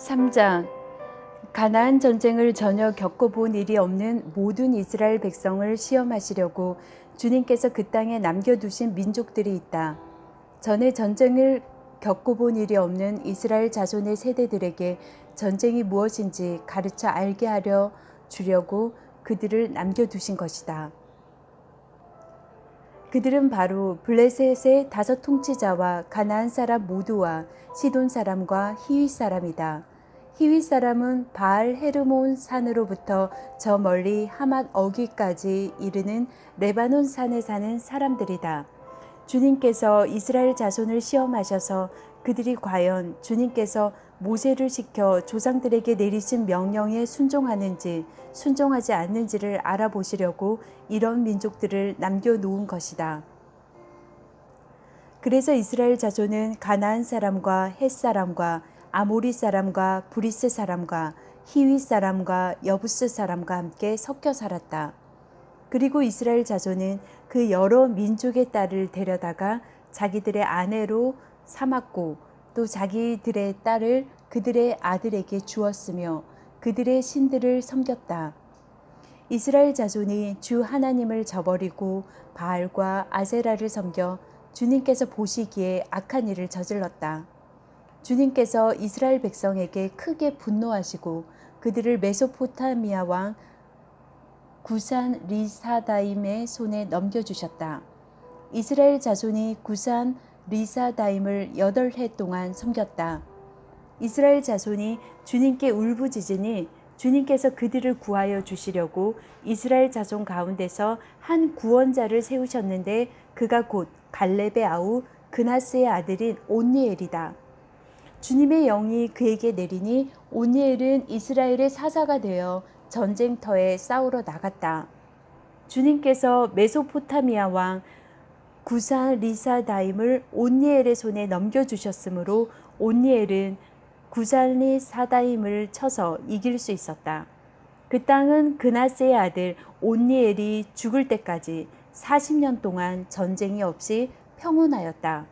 3장. 가나안 전쟁을 전혀 겪어본 일이 없는 모든 이스라엘 백성을 시험하시려고 주님께서 그 땅에 남겨두신 민족들이 있다. 전에 전쟁을 겪어본 일이 없는 이스라엘 자손의 세대들에게 전쟁이 무엇인지 가르쳐 알게 하려 주려고 그들을 남겨두신 것이다. 그들은 바로 블레셋의 5 통치자와 가나안 사람 모두와 시돈 사람과 히윗 사람이다. 히윗 사람은 바알 헤르몬 산으로부터 저 멀리 하맛 어귀까지 이르는 레바논 산에 사는 사람들이다. 주님께서 이스라엘 자손을 시험하셔서 그들이 과연 주님께서 모세를 시켜 조상들에게 내리신 명령에 순종하는지 순종하지 않는지를 알아보시려고 이런 민족들을 남겨놓은 것이다. 그래서 이스라엘 자손은 가나안 사람과 헷 사람과 아모리 사람과 브리스 사람과 히윗 사람과 여부스 사람과 함께 섞여 살았다. 그리고 이스라엘 자손은 그 여러 민족의 딸을 데려다가 자기들의 아내로 삼았고 또 자기들의 딸을 그들의 아들에게 주었으며 그들의 신들을 섬겼다. 이스라엘 자손이 주 하나님을 저버리고 바알과 아세라를 섬겨 주님께서 보시기에 악한 일을 저질렀다. 주님께서 이스라엘 백성에게 크게 분노하시고 그들을 메소포타미아 왕 구산 리사다임의 손에 넘겨주셨다. 이스라엘 자손이 구산 리사다임을 8해 동안 섬겼다. 이스라엘 자손이 주님께 울부짖으니 주님께서 그들을 구하여 주시려고 이스라엘 자손 가운데서 한 구원자를 세우셨는데 그가 곧 갈렙의 아우 그나스의 아들인 온니엘이다. 주님의 영이 그에게 내리니 온니엘은 이스라엘의 사사가 되어 전쟁터에 싸우러 나갔다. 주님께서 메소포타미아 왕 구산 리사다임을 온니엘의 손에 넘겨주셨으므로 온니엘은 구산 리사다임을 쳐서 이길 수 있었다. 그 땅은 그나스의 아들 온니엘이 죽을 때까지 40년 동안 전쟁이 없이 평온하였다.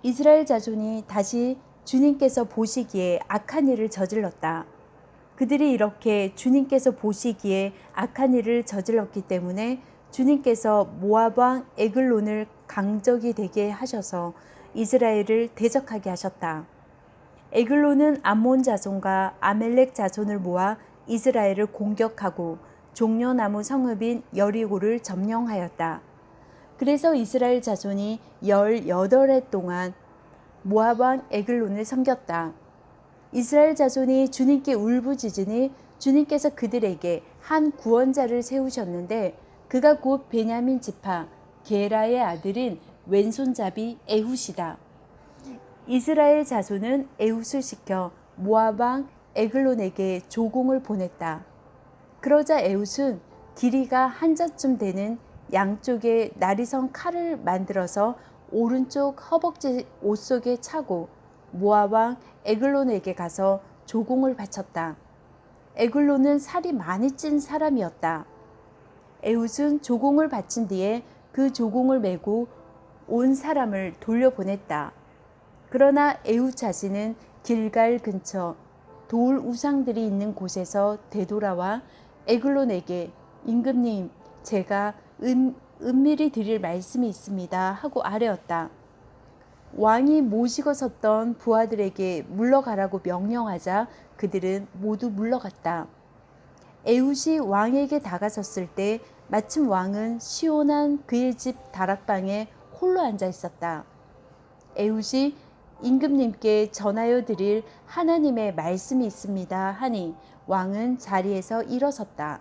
이스라엘 자손이 다시 주님께서 보시기에 악한 일을 저질렀다. 그들이 이렇게 주님께서 보시기에 악한 일을 저질렀기 때문에 주님께서 모압 왕 에글론을 강적이 되게 하셔서 이스라엘을 대적하게 하셨다. 에글론은 암몬 자손과 아멜렉 자손을 모아 이스라엘을 공격하고 종려나무 성읍인 여리고를 점령하였다. 그래서 이스라엘 자손이 18해 동안 모압 왕 에글론을 섬겼다. 이스라엘 자손이 주님께 울부짖으니 주님께서 그들에게 한 구원자를 세우셨는데 그가 곧 베냐민 지파 게라의 아들인 왼손잡이 에훗이다. 이스라엘 자손은 에훗을 시켜 모압 왕 에글론에게 조공을 보냈다. 그러자 에훗은 길이가 한 젖쯤 되는 양쪽에 나리선 칼을 만들어서 오른쪽 허벅지 옷 속에 차고 모압 왕 에글론에게 가서 조공을 바쳤다. 에글론은 살이 많이 찐 사람이었다. 에훗은 조공을 바친 뒤에 그 조공을 메고 온 사람을 돌려보냈다. 그러나 에훗 자신은 길갈 근처 돌 우상들이 있는 곳에서 되돌아와 에글론에게 임금님, 제가 은밀히 드릴 말씀이 있습니다 하고 아뢰었다. 왕이 모시고 섰던 부하들에게 물러가라고 명령하자 그들은 모두 물러갔다. 에훗이 왕에게 다가섰을 때 마침 왕은 시원한 그의 집 다락방에 홀로 앉아 있었다. 에훗이 임금님께 전하여 드릴 하나님의 말씀이 있습니다 하니 왕은 자리에서 일어섰다.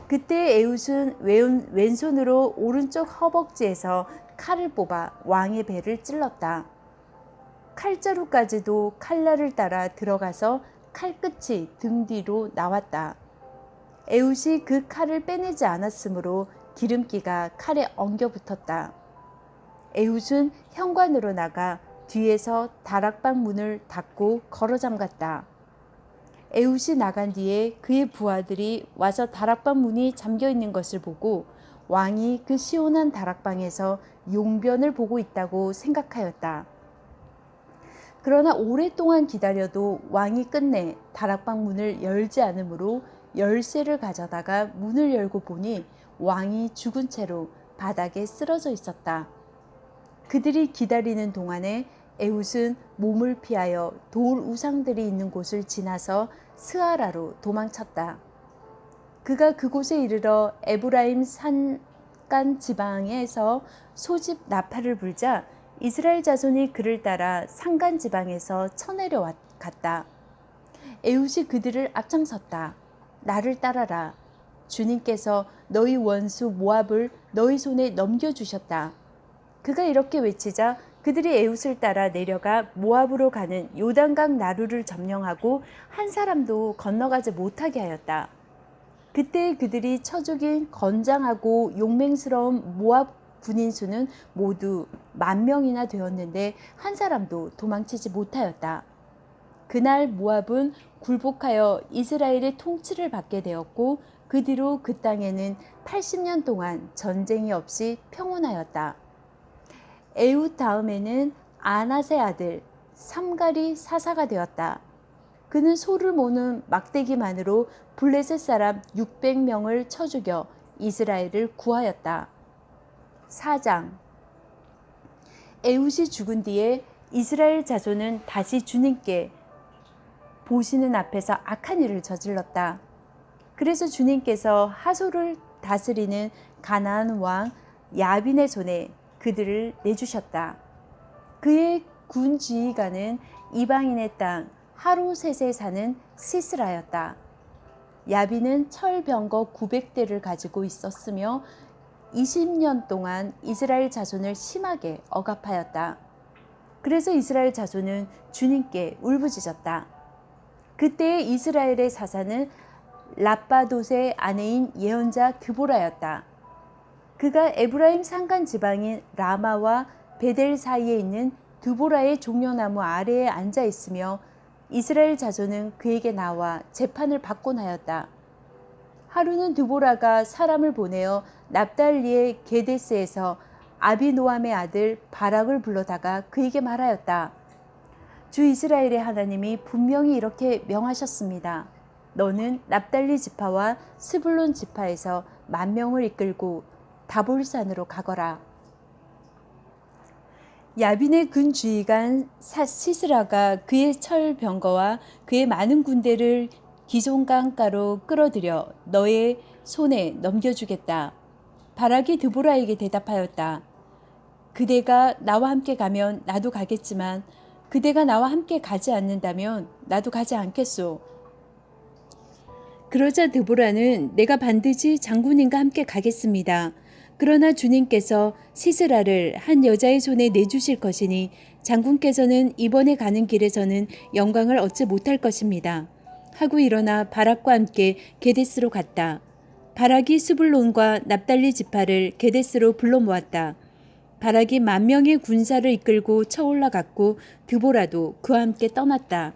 그때 에훗은 왼손으로 오른쪽 허벅지에서 칼을 뽑아 왕의 배를 찔렀다. 칼자루까지도 칼날을 따라 들어가서 칼끝이 등 뒤로 나왔다. 에훗이 그 칼을 빼내지 않았으므로 기름기가 칼에 엉겨 붙었다. 에훗은 현관으로 나가 뒤에서 다락방 문을 닫고 걸어 잠갔다. 에훗이 나간 뒤에 그의 부하들이 와서 다락방 문이 잠겨 있는 것을 보고 왕이 그 시원한 다락방에서 용변을 보고 있다고 생각하였다. 그러나 오랫동안 기다려도 왕이 끝내 다락방 문을 열지 않으므로 열쇠를 가져다가 문을 열고 보니 왕이 죽은 채로 바닥에 쓰러져 있었다. 그들이 기다리는 동안에 에훗은 몸을 피하여 돌 우상들이 있는 곳을 지나서 스아라로 도망쳤다. 그가 그곳에 이르러 에브라임 산간 지방에서 소집 나팔을 불자 이스라엘 자손이 그를 따라 산간 지방에서 쳐내려 갔다. 에훗이 그들을 앞장섰다. 나를 따라라. 주님께서 너희 원수 모압을 너희 손에 넘겨주셨다. 그가 이렇게 외치자 그들이 에훗을 따라 내려가 모압으로 가는 요단강 나루를 점령하고 한 사람도 건너가지 못하게 하였다. 그때 그들이 쳐 죽인 건장하고 용맹스러운 모압 군인 수는 모두 10,000명이나 되었는데 한 사람도 도망치지 못하였다. 그날 모압은 굴복하여 이스라엘의 통치를 받게 되었고 그 뒤로 그 땅에는 80년 동안 전쟁이 없이 평온하였다. 에훗 다음에는 아낫의 아들 삼갈이 사사가 되었다. 그는 소를 모는 막대기만으로 블레셋 사람 600명을 쳐 죽여 이스라엘을 구하였다. 4장. 에훗이 죽은 뒤에 이스라엘 자손은 다시 주님께 보시는 앞에서 악한 일을 저질렀다. 그래서 주님께서 하솔을 다스리는 가나안 왕 야빈의 손에 그들을 내주셨다. 그의 군 지휘관은 이방인의 땅 하로셋에 사는 시스라였다. 야빈은 철병거 900대를 가지고 있었으며 20년 동안 이스라엘 자손을 심하게 억압하였다. 그래서 이스라엘 자손은 주님께 울부짖었다. 그때 이스라엘의 사사는 라빠돗의 아내인 예언자 드보라였다. 그가 에브라임 산간 지방인 라마와 베델 사이에 있는 드보라의 종려나무 아래에 앉아 있으며 이스라엘 자손은 그에게 나와 재판을 받곤 하였다. 하루는 드보라가 사람을 보내어 납달리의 게데스에서 아비노함의 아들 바락을 불러다가 그에게 말하였다. 주 이스라엘의 하나님이 분명히 이렇게 명하셨습니다. 너는 납달리 지파와 스불론 지파에서 10,000명을 이끌고 다볼산으로 가거라. 야빈의 군 주의관 시스라가 그의 철병거와 그의 많은 군대를 기손강가로 끌어들여 너의 손에 넘겨주겠다. 바락이 드보라에게 대답하였다. 그대가 나와 함께 가면 나도 가겠지만 그대가 나와 함께 가지 않는다면 나도 가지 않겠소. 그러자 드보라는 내가 반드시 장군님과 함께 가겠습니다. 그러나 주님께서 시스라를 한 여자의 손에 내주실 것이니 장군께서는 이번에 가는 길에서는 영광을 얻지 못할 것입니다. 하고 일어나 바락과 함께 게데스로 갔다. 바락이 스불론과 납달리 지파를 게데스로 불러 모았다. 바락이 10,000명의 군사를 이끌고 쳐올라갔고 드보라도 그와 함께 떠났다.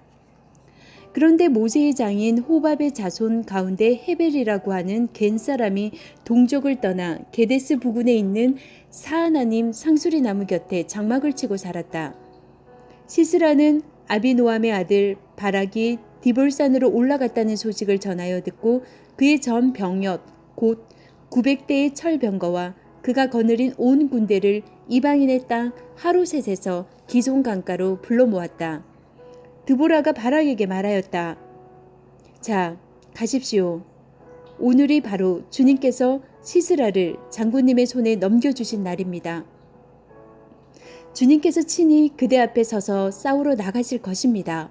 그런데 모세의 장인 호밥의 자손 가운데 헤벨이라고 하는 겐 사람이 동족을 떠나 게데스 부근에 있는 사하나님 상수리 나무 곁에 장막을 치고 살았다. 시스라는 아비노함의 아들 바락이 디볼산으로 올라갔다는 소식을 전하여 듣고 그의 전 병력 곧 900대의 철병거와 그가 거느린 온 군대를 이방인의 땅 하로셋에서 기손 강가로 불러 모았다. 드보라가 바락에게 말하였다. 자, 가십시오. 오늘이 바로 주님께서 시스라를 장군님의 손에 넘겨주신 날입니다. 주님께서 친히 그대 앞에 서서 싸우러 나가실 것입니다.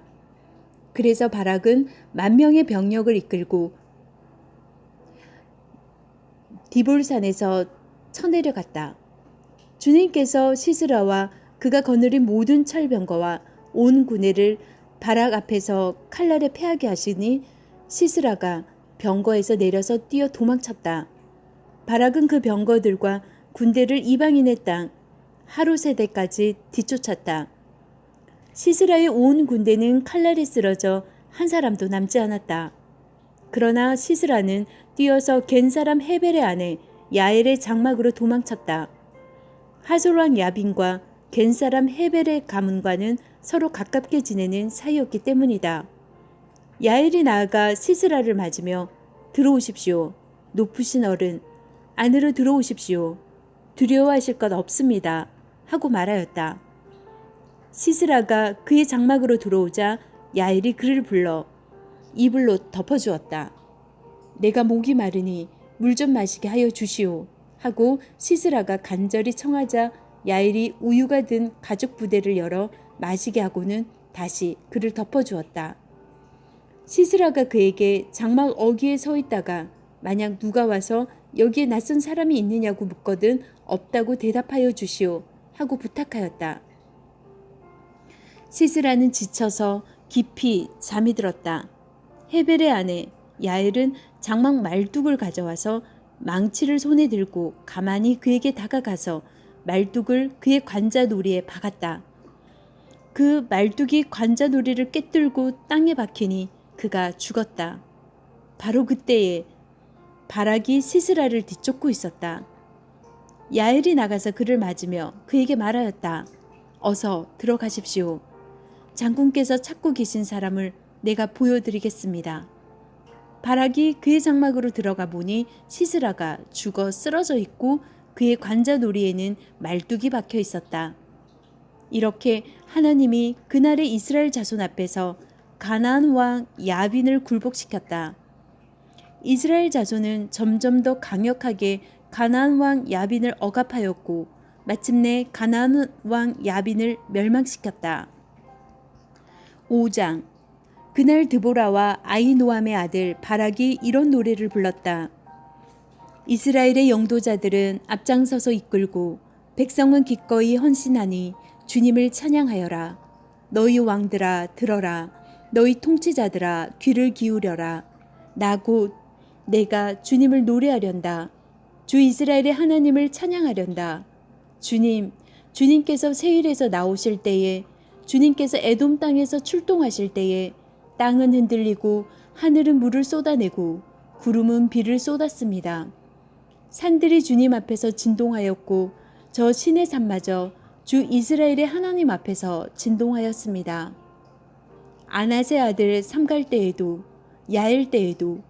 그래서 바락은 10,000명의 병력을 이끌고 디볼산에서 쳐내려갔다. 주님께서 시스라와 그가 거느린 모든 철병거와 온 군대를 바락 앞에서 칼날에 패하게 하시니 시스라가 병거에서 내려서 뛰어 도망쳤다. 바락은 그 병거들과 군대를 이방인의 땅 하루세대까지 뒤쫓았다. 시스라의 온 군대는 칼날에 쓰러져 한 사람도 남지 않았다. 그러나 시스라는 뛰어서 겐 사람 헤벨의 아내 야엘의 장막으로 도망쳤다. 하솔왕 야빈과 겐 사람 헤벨의 가문과는 서로 가깝게 지내는 사이였기 때문이다. 야엘이 나아가 시스라를 맞으며 들어오십시오. 높으신 어른, 안으로 들어오십시오. 두려워하실 것 없습니다. 하고 말하였다. 시스라가 그의 장막으로 들어오자 야엘이 그를 불러 이불로 덮어주었다. 내가 목이 마르니 물 좀 마시게 하여 주시오. 하고 시스라가 간절히 청하자 야엘이 우유가 든 가죽 부대를 열어 마시게 하고는 다시 그를 덮어주었다. 시스라가 그에게 장막 어귀에 서 있다가 만약 누가 와서 여기에 낯선 사람이 있느냐고 묻거든 없다고 대답하여 주시오. 하고 부탁하였다. 시스라는 지쳐서 깊이 잠이 들었다. 헤벨의 아내 야엘은 장막 말뚝을 가져와서 망치를 손에 들고 가만히 그에게 다가가서 말뚝을 그의 관자놀이에 박았다. 그 말뚝이 관자놀이를 꿰뚫고 땅에 박히니 그가 죽었다. 바로 그때에 바락이 시스라를 뒤쫓고 있었다. 야엘이 나가서 그를 맞으며 그에게 말하였다. 어서 들어가십시오. 장군께서 찾고 계신 사람을 내가 보여드리겠습니다. 바락이 그의 장막으로 들어가 보니 시스라가 죽어 쓰러져 있고 그의 관자놀이에는 말뚝이 박혀 있었다. 이렇게 하나님이 그날의 이스라엘 자손 앞에서 가나안 왕 야빈을 굴복시켰다. 이스라엘 자손은 점점 더 강력하게 가나안 왕 야빈을 억압하였고 마침내 가나안 왕 야빈을 멸망시켰다. 5장. 그날 드보라와 아히노암의 아들 바락이 이런 노래를 불렀다. 이스라엘의 영도자들은 앞장서서 이끌고 백성은 기꺼이 헌신하니 주님을 찬양하여라. 너희 왕들아 들어라. 너희 통치자들아 귀를 기울여라. 나 곧 내가 주님을 노래하련다. 주 이스라엘의 하나님을 찬양하련다. 주님께서 세일에서 나오실 때에 주님께서 에돔 땅에서 출동하실 때에 땅은 흔들리고 하늘은 물을 쏟아내고 구름은 비를 쏟았습니다. 산들이 주님 앞에서 진동하였고 저 신의 산마저 주 이스라엘의 하나님 앞에서 진동하였습니다. 아낫의 아들 삼갈 때에도 야엘 때에도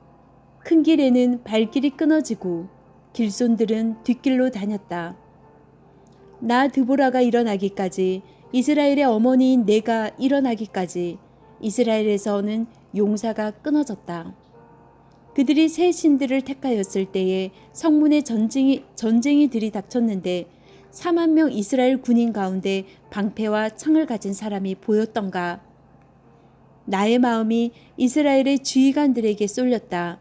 큰 길에는 발길이 끊어지고 길손들은 뒷길로 다녔다. 나 드보라가 일어나기까지 이스라엘의 어머니인 내가 일어나기까지 이스라엘에서는 용사가 끊어졌다. 그들이 새 신들을 택하였을 때에 성문에 전쟁이 들이닥쳤는데 4만 명 이스라엘 군인 가운데 방패와 창을 가진 사람이 보였던가. 나의 마음이 이스라엘의 지휘관들에게 쏠렸다.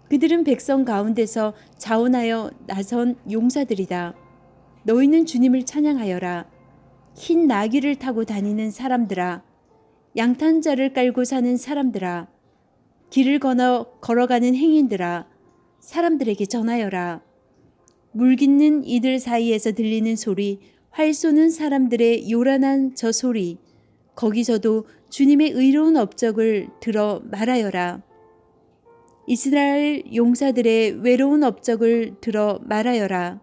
그들은 백성 가운데서 자원하여 나선 용사들이다. 너희는 주님을 찬양하여라. 흰 나귀를 타고 다니는 사람들아, 양탄자를 깔고 사는 사람들아, 길을 걸어가는 행인들아, 사람들에게 전하여라. 물깃는 이들 사이에서 들리는 소리, 활 쏘는 사람들의 요란한 저 소리, 거기서도 주님의 의로운 업적을 들어 말하여라. 이스라엘 용사들의 외로운 업적을 들어 말하여라.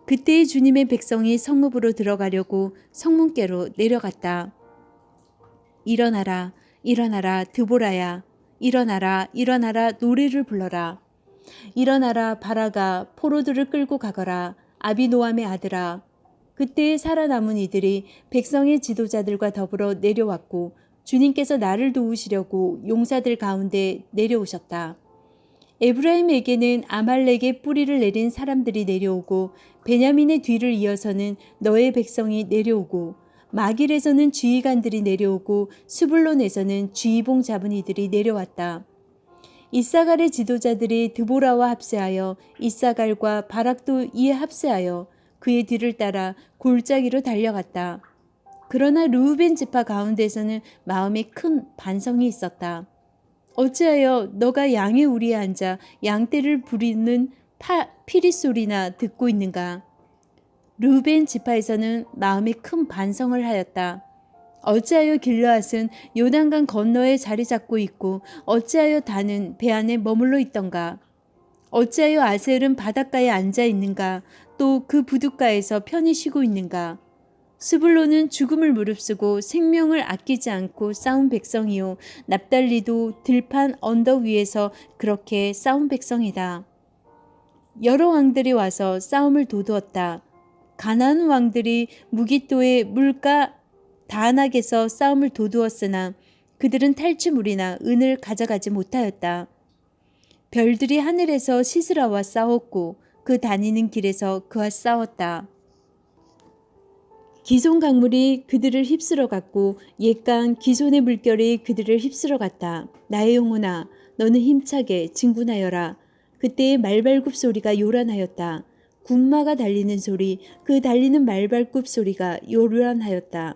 그때 주님의 백성이 성읍으로 들어가려고 성문께로 내려갔다. 일어나라, 일어나라, 드보라야. 일어나라, 일어나라, 노래를 불러라. 일어나라, 바라가 포로들을 끌고 가거라. 아비노암의 아들아. 그때 살아남은 이들이 백성의 지도자들과 더불어 내려왔고 주님께서 나를 도우시려고 용사들 가운데 내려오셨다. 에브라임에게는 아말렉의 뿌리를 내린 사람들이 내려오고 베냐민의 뒤를 이어서는 너의 백성이 내려오고 마길에서는 지휘관들이 내려오고 스불론에서는 지휘봉 잡은 이들이 내려왔다. 이사갈의 지도자들이 드보라와 합세하여 이사갈과 바락도 이에 합세하여 그의 뒤를 따라 골짜기로 달려갔다. 그러나 르우벤 지파 가운데서는 마음에 큰 반성이 있었다. 어찌하여 너가 양의 우리에 앉아 양떼를 부리는 피리 소리나 듣고 있는가? 르우벤 지파에서는 마음에 큰 반성을 하였다. 어찌하여 길르앗은 요단강 건너에 자리 잡고 있고 어찌하여 단은 배 안에 머물러 있던가? 어찌하여 아셀은 바닷가에 앉아 있는가? 또 그 부둣가에서 편히 쉬고 있는가? 스불론은 죽음을 무릅쓰고 생명을 아끼지 않고 싸운 백성이요 납달리도 들판 언덕 위에서 그렇게 싸운 백성이다. 여러 왕들이 와서 싸움을 도두었다. 가나안 왕들이 무깃도의 물가 다낙에서 싸움을 도두었으나 그들은 탈취물이나 은을 가져가지 못하였다. 별들이 하늘에서 시스라와 싸웠고 그 다니는 길에서 그와 싸웠다. 기손 강물이 그들을 휩쓸어 갔고 옛강 기손의 물결이 그들을 휩쓸어 갔다. 나의 영혼아 너는 힘차게 진군하여라. 그때의 말발굽 소리가 요란하였다. 군마가 달리는 소리, 그 달리는 말발굽 소리가 요란하였다.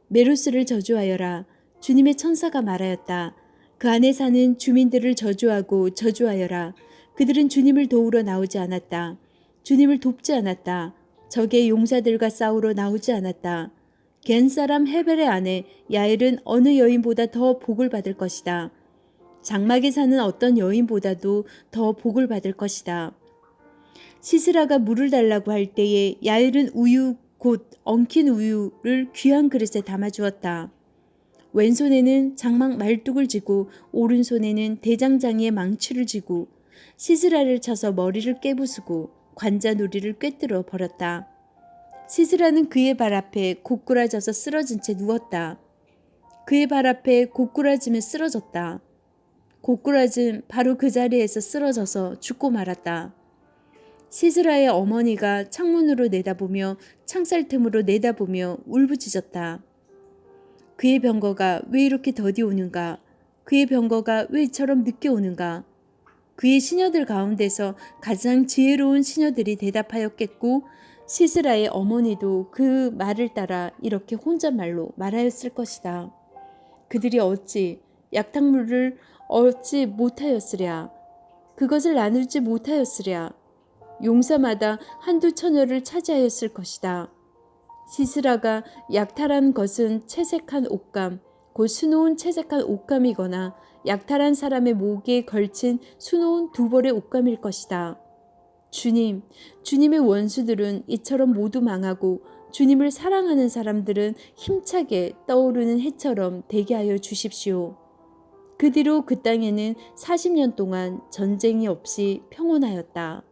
메로스를 저주하여라. 주님의 천사가 말하였다. 그 안에 사는 주민들을 저주하고 저주하여라. 그들은 주님을 도우러 나오지 않았다. 주님을 돕지 않았다. 적의 용사들과 싸우러 나오지 않았다. 겐 사람 헤벨의 아내 야엘은 어느 여인보다 더 복을 받을 것이다. 장막에 사는 어떤 여인보다도 더 복을 받을 것이다. 시스라가 물을 달라고 할 때에 야엘은 우유 곧 엉킨 우유를 귀한 그릇에 담아주었다. 왼손에는 장막 말뚝을 쥐고 오른손에는 대장장이의 망치를 쥐고 시스라를 쳐서 머리를 깨부수고 관자놀이를 꿰뚫어 버렸다. 시스라는 그의 발 앞에 고꾸라져서 쓰러진 채 누웠다. 그의 발 앞에 고꾸라지며 쓰러졌다. 고꾸라진 바로 그 자리에서 쓰러져서 죽고 말았다. 시스라의 어머니가 창문으로 내다보며 창살 틈으로 내다보며 울부짖었다. 그의 병거가 왜 이렇게 더디 오는가? 그의 병거가 왜 이처럼 늦게 오는가? 그의 시녀들 가운데서 가장 지혜로운 시녀들이 대답하였겠고 시스라의 어머니도 그 말을 따라 이렇게 혼잣말로 말하였을 것이다. 그들이 어찌 약탕물을 얻지 못하였으랴. 그것을 나누지 못하였으랴. 용사마다 한두 처녀를 차지하였을 것이다. 시스라가 약탈한 것은 채색한 옷감, 곧 수놓은 채색한 옷감이거나 약탈한 사람의 목에 걸친 수놓은 두 벌의 옷감일 것이다. 주님, 주님의 원수들은 이처럼 모두 망하고 주님을 사랑하는 사람들은 힘차게 떠오르는 해처럼 되게 하여 주십시오. 그 뒤로 그 땅에는 40년 동안 전쟁이 없이 평온하였다.